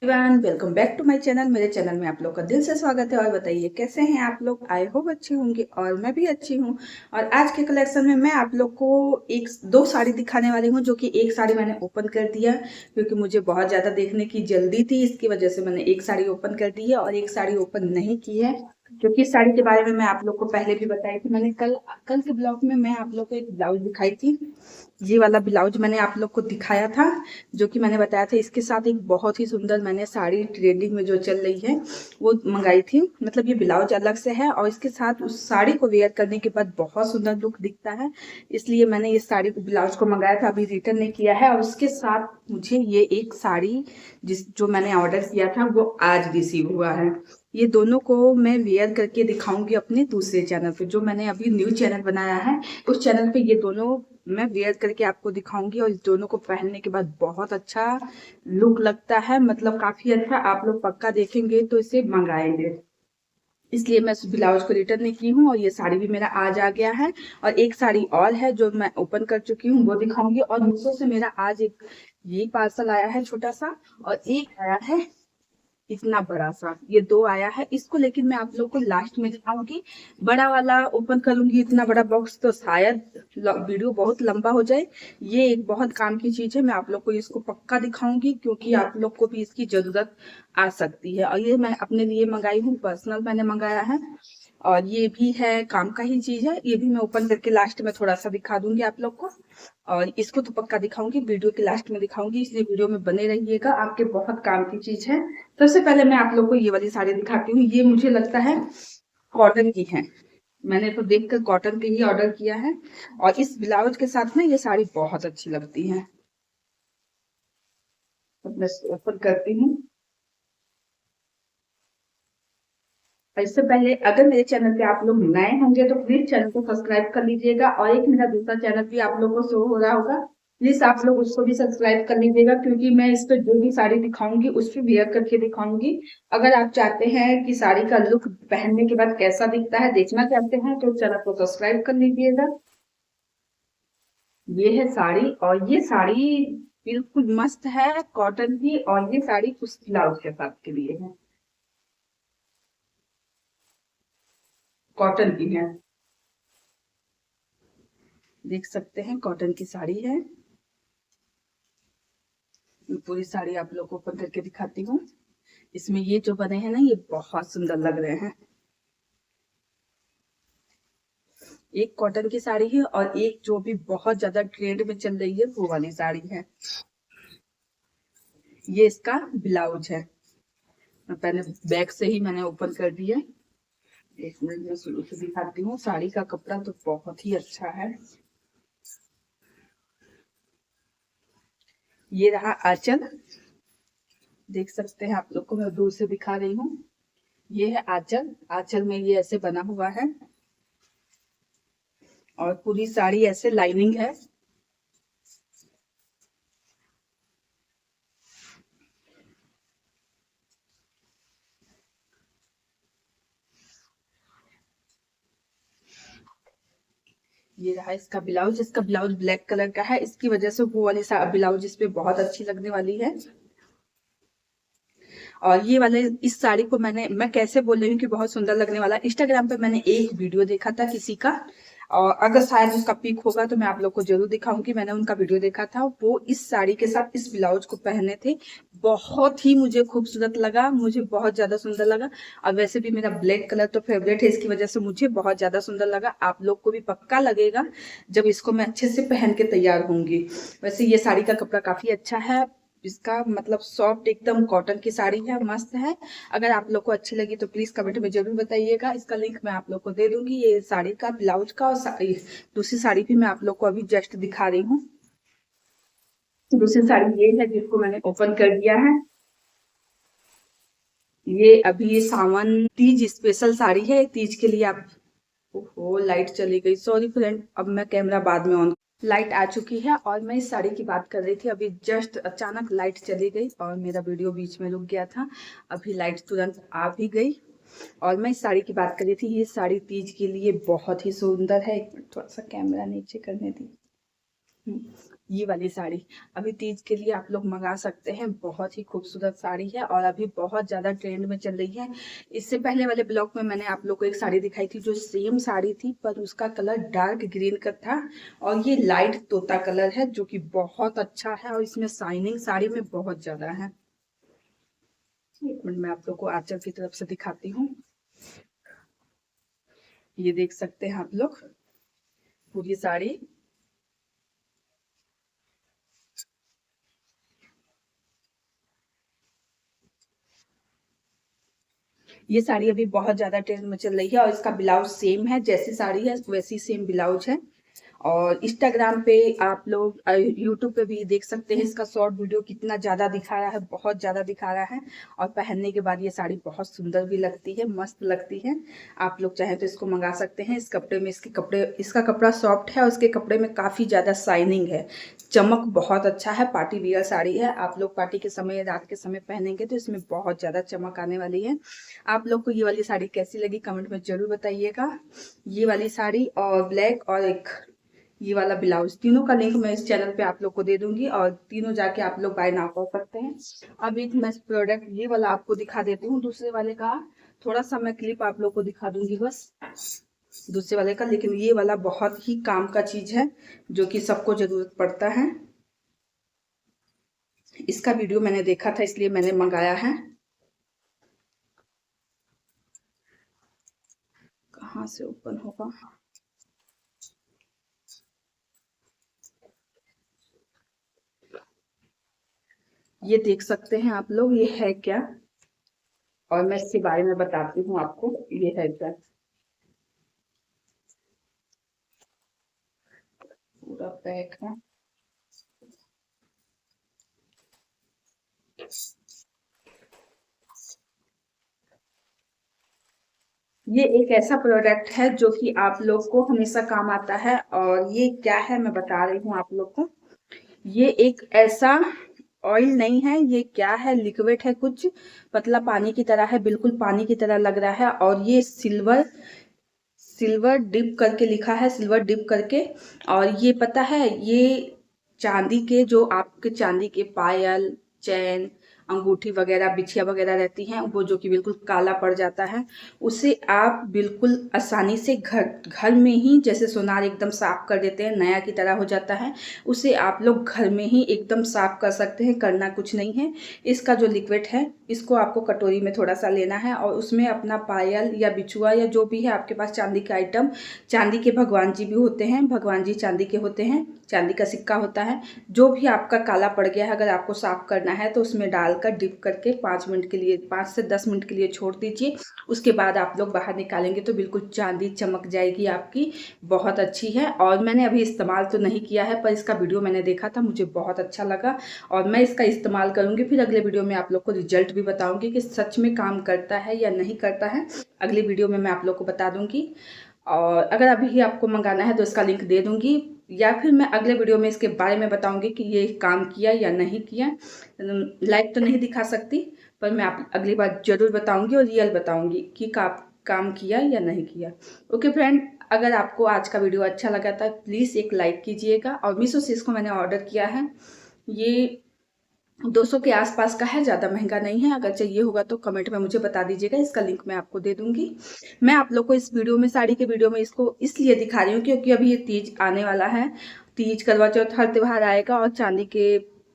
Everyone, welcome back to my channel. मेरे channel में आप लोग का दिल से स्वागत है। और बताइए कैसे हैं आप लोग। आई होप अच्छे होंगे और मैं भी अच्छी हूँ। और आज के कलेक्शन में मैं आप लोग को एक दो साड़ी दिखाने वाली हूँ, जो कि एक साड़ी मैंने ओपन कर दिया क्योंकि मुझे बहुत ज़्यादा देखने की जल्दी थी। इसकी वजह से मैंने एक साड़ी ओपन कर दी है और एक साड़ी ओपन नहीं की है, क्योंकि इस साड़ी के बारे में मैं आप लोग को पहले भी बताई थी। मैंने कल कल के ब्लॉग में मैं आप लोग को एक ब्लाउज दिखाई थी। ये वाला ब्लाउज मैंने आप लोग को दिखाया था, जो कि मैंने बताया था। इसके साथ एक बहुत ही सुंदर मैंने साड़ी ट्रेंडिंग में जो चल रही है वो मंगाई थी। मतलब ये ब्लाउज अलग से है और इसके साथ उस साड़ी को वेयर करने के बाद बहुत सुंदर लुक दिखता है, इसलिए मैंने इस साड़ी को ब्लाउज को मंगाया था। अभी रिटर्न नहीं किया है। और उसके साथ मुझे ये एक साड़ी जो मैंने ऑर्डर किया था वो आज रिसीव हुआ है। ये दोनों को मैं वेयर करके दिखाऊंगी अपने दूसरे चैनल पे, जो मैंने अभी न्यू चैनल बनाया है। उस चैनल पे ये दोनों मैं वेयर करके आपको दिखाऊंगी और इस दोनों को पहनने के बाद बहुत अच्छा लुक लगता है। मतलब काफी अच्छा, आप लोग पक्का देखेंगे तो इसे मंगाएंगे। इसलिए मैं उस ब्लाउज को रिटर्न नहीं की हूँ और ये साड़ी भी मेरा आज आ गया है। और एक साड़ी और है जो मैं ओपन कर चुकी हूँ, वो दिखाऊंगी। और मीशो से मेरा आज एक ये पार्सल आया है छोटा सा, और एक आया है इतना बड़ा सा। ये दो आया है, इसको लेकिन मैं आप लोग को लास्ट में दिखाऊंगी। बड़ा वाला ओपन करूंगी, इतना बड़ा बॉक्स तो शायद वीडियो बहुत लंबा हो जाए। ये एक बहुत काम की चीज है, मैं आप लोग को इसको पक्का दिखाऊंगी क्योंकि आप लोग को भी इसकी जरूरत आ सकती है। और ये मैं अपने लिए मंगाई हूँ, पर्सनल मैंने मंगाया है। और ये भी है काम का ही चीज है। ये भी मैं ओपन करके लास्ट में थोड़ा सा दिखा दूंगी आप लोग को। और इसको तो पक्का दिखाऊंगी, वीडियो के लास्ट में दिखाऊंगी, इसलिए वीडियो में बने रहिएगा। आपके बहुत काम की चीज है। सबसे पहले मैं आप लोग को ये वाली साड़ी दिखाती हूँ। ये मुझे लगता है कॉटन की है। मैंने तो देखकर कॉटन की ही ऑर्डर किया है। और इस ब्लाउज के साथ में ये साड़ी बहुत अच्छी लगती है। तो मैं ओपन करती हूँ। और इससे पहले अगर मेरे चैनल पे आप लोग नए होंगे तो प्लीज चैनल को सब्सक्राइब कर लीजिएगा। और एक मेरा दूसरा चैनल भी आप लोग को शो हो रहा होगा, प्लीज आप लोग उसको भी सब्सक्राइब कर लीजिएगा, क्योंकि मैं इस पर जो भी साड़ी दिखाऊंगी उस पर वेयर करके दिखाऊंगी। अगर आप चाहते हैं कि साड़ी का लुक पहनने के बाद कैसा दिखता है देखना चाहते हैं तो चैनल को सब्सक्राइब कर लीजिएगा। ये है साड़ी, और ये साड़ी बिल्कुल मस्त है, कॉटन की। और ये साड़ी उस ब्लाउज के साथ के लिए है, कॉटन की है। देख सकते हैं कॉटन की साड़ी है। मैं पूरी साड़ी आप लोग को ओपन करके दिखाती हूँ। इसमें ये जो बने हैं ना, ये बहुत सुंदर लग रहे हैं। एक कॉटन की साड़ी है और एक जो भी बहुत ज्यादा ट्रेंड में चल रही है वो वाली साड़ी है। ये इसका ब्लाउज है। मैं पहले बैक से ही मैंने ओपन कर दिया। एक मिनट में शुरू से दिखाती हूँ। साड़ी का कपड़ा तो बहुत ही अच्छा है। ये रहा आंचल। देख सकते हैं आप लोग को, मैं दूर से दिखा रही हूँ। ये है आंचल। आंचल में ये ऐसे बना हुआ है और पूरी साड़ी ऐसे लाइनिंग है। ये रहा इसका ब्लाउज। इसका ब्लाउज ब्लैक कलर का है, इसकी वजह से वो वाली ब्लाउज इस पे बहुत अच्छी लगने वाली है। और ये वाले इस साड़ी को मैं कैसे बोल रही हूँ कि बहुत सुंदर लगने वाला। इंस्टाग्राम पे मैंने एक वीडियो देखा था किसी का, और अगर शायद उसका पिक होगा तो मैं आप लोग को जरूर दिखाऊंगी। मैंने उनका वीडियो देखा था, वो इस साड़ी के साथ इस ब्लाउज को पहने थे। बहुत ही मुझे खूबसूरत लगा, मुझे बहुत ज्यादा सुंदर लगा। और वैसे भी मेरा ब्लैक कलर तो फेवरेट है, इसकी वजह से मुझे बहुत ज्यादा सुंदर लगा। आप लोग को भी पक्का लगेगा जब इसको मैं अच्छे से पहन के तैयार होंगी। वैसे ये साड़ी का कपड़ा काफी अच्छा है। इसका मतलब सॉफ्ट एकदम कॉटन की साड़ी है, मस्त है। अगर आप लोग को अच्छी लगी तो प्लीज कमेंट में जरूर बताइएगा। इसका लिंक मैं आप लोग को दे दूंगी, ये साड़ी का ब्लाउज का। और दूसरी साड़ी भी मैं आप लोग को अभी जस्ट दिखा रही हूँ। दूसरी साड़ी ये है जिसको मैंने ओपन कर दिया है। ये अभी सावन तीज स्पेशल साड़ी है। तीज के लिए आप, ओहो लाइट चली गई, सॉरी फ्रेंड। अब मैं कैमरा बाद में ऑन। लाइट आ चुकी है और मैं इस साड़ी की बात कर रही थी, अभी जस्ट अचानक लाइट चली गई और मेरा वीडियो बीच में रुक गया था। अभी लाइट तुरंत आ भी गई। और मैं इस साड़ी की बात कर रही थी। ये साड़ी तीज के लिए बहुत ही सुंदर है। एक मिनट, थोड़ा सा कैमरा नीचे करने दी। ये वाली साड़ी अभी तीज के लिए आप लोग मंगा सकते हैं। बहुत ही खूबसूरत साड़ी है और अभी बहुत ज्यादा ट्रेंड में चल रही है। इससे पहले वाले ब्लॉग में मैंने आप लोग को एक साड़ी दिखाई थी जो सेम साड़ी थी, पर उसका कलर डार्क ग्रीन का था और ये लाइट तोता कलर है जो कि बहुत अच्छा है और इसमें शाइनिंग साड़ी में बहुत ज्यादा है। एक मिनट मैं आप लोग को आंचल की तरफ से दिखाती हूँ। ये देख सकते हैं आप लोग पूरी साड़ी। ये साड़ी अभी बहुत ज्यादा ट्रेंड में चल रही है और इसका ब्लाउज सेम है, जैसी साड़ी है वैसी सेम ब्लाउज है। और इंस्टाग्राम पे आप लोग यूट्यूब पे भी देख सकते हैं इसका शॉर्ट वीडियो कितना ज्यादा दिखा रहा है, बहुत ज्यादा दिखा रहा है। और पहनने के बाद ये साड़ी बहुत सुंदर भी लगती है, मस्त लगती है। आप लोग चाहे तो इसको मंगा सकते हैं। इस कपड़े में इसका कपड़ा सॉफ्ट है और उसके कपड़े में काफी ज्यादा शाइनिंग है, चमक बहुत अच्छा है। पार्टी वियर साड़ी है, आप लोग पार्टी के समय रात के समय पहनेंगे तो इसमें बहुत ज्यादा चमक आने वाली है। आप लोग को ये वाली साड़ी कैसी लगी कमेंट में जरूर बताइएगा। ये वाली साड़ी और ब्लैक और एक ये वाला ब्लाउज, तीनों का लिंक मैं इस चैनल पे आप लोग को दे दूंगी और तीनों जाके आप लोग बाय नाउ कर सकते हैं। अब एक मैं प्रोडक्ट ये वाला आपको दिखा देती हूँ, दूसरे वाले का थोड़ा सा मैं क्लिप आप लोग को दिखा दूंगी बस दूसरे वाले का। लेकिन ये वाला बहुत ही काम का चीज है जो कि सबको जरूरत पड़ता है। इसका वीडियो मैंने देखा था इसलिए मैंने मंगाया है। कहाँ से ओपन होगा? ये देख सकते हैं आप लोग, ये है क्या और मैं इसके बारे में बताती हूँ आपको। ये है क्या, पूरा पैक है। ये एक ऐसा प्रोडक्ट है जो कि आप लोग को हमेशा काम आता है। और ये क्या है मैं बता रही हूँ आप लोग को। ये एक ऐसा ऑयल नहीं है, ये क्या है, लिक्विड है, कुछ पतला पानी की तरह है, बिल्कुल पानी की तरह लग रहा है। और ये सिल्वर सिल्वर डिप करके लिखा है, सिल्वर डिप करके। और ये पता है, ये चांदी के जो आपके चांदी के पायल, चैन, अंगूठी वगैरह, बिछिया वगैरह रहती हैं वो जो कि बिल्कुल काला पड़ जाता है, उसे आप बिल्कुल आसानी से घर घर में ही, जैसे सोनार एकदम साफ कर देते हैं नया की तरह हो जाता है, उसे आप लोग घर में ही एकदम साफ कर सकते हैं। करना कुछ नहीं है। इसका जो लिक्विड है इसको आपको कटोरी में थोड़ा सा लेना है और उसमें अपना पायल या बिछुआ या जो भी है आपके पास चांदी का आइटम, चांदी के भगवान जी भी होते हैं, भगवान जी चांदी के होते हैं, चांदी का सिक्का होता है, जो भी आपका काला पड़ गया है अगर आपको साफ करना है तो उसमें डालकर डिप करके 5 मिनट के लिए, 5 से 10 मिनट के लिए छोड़ दीजिए। उसके बाद आप लोग बाहर निकालेंगे तो बिल्कुल चांदी चमक जाएगी आपकी, बहुत अच्छी है। और मैंने अभी इस्तेमाल तो नहीं किया है पर इसका वीडियो मैंने देखा था, मुझे बहुत अच्छा लगा और मैं इसका इस्तेमाल करूंगी। फिर अगले वीडियो में आप लोग को रिजल्ट भी बताऊंगी कि सच में काम करता है या नहीं करता है, अगले वीडियो में मैं आप लोग को बता दूंगी। और अगर अभी ही आपको मंगाना है तो इसका लिंक दे दूंगी, या फिर मैं अगले वीडियो में इसके बारे में बताऊंगी कि ये काम किया या नहीं किया। लाइव तो नहीं दिखा सकती पर मैं आप अगली बार जरूर बताऊंगी और रियल बताऊंगी कि काम किया या नहीं किया। ओके फ्रेंड, अगर आपको आज का वीडियो अच्छा लगा था प्लीज़ एक लाइक कीजिएगा। और मीशो से इसको मैंने ऑर्डर किया है, ये 200 के आसपास का है, ज़्यादा महंगा नहीं है। अगर चाहिए होगा तो कमेंट में मुझे बता दीजिएगा, इसका लिंक मैं आपको दे दूंगी। मैं आप लोग को इस वीडियो में, साड़ी के वीडियो में इसको इसलिए दिखा रही हूँ क्योंकि अभी ये तीज आने वाला है, तीज, करवा चौथ, हर त्योहार आएगा और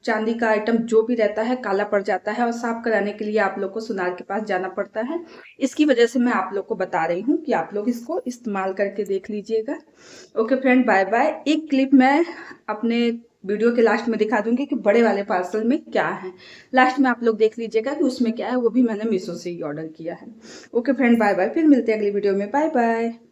चांदी का आइटम जो भी रहता है काला पड़ जाता है और साफ कराने के लिए आप लोग को सुनार के पास जाना पड़ता है। इसकी वजह से मैं आप लोग को बता रही हूँ कि आप लोग इसको इस्तेमाल करके देख लीजिएगा। Okay friend, bye bye. एक क्लिप मैं अपने वीडियो के लास्ट में दिखा दूंगी कि बड़े वाले पार्सल में क्या है, लास्ट में आप लोग देख लीजिएगा कि उसमें क्या है, वो भी मैंने मीशो से ही ऑर्डर किया है। ओके फ्रेंड, बाय बाय, फिर मिलते हैं अगली वीडियो में, बाय बाय।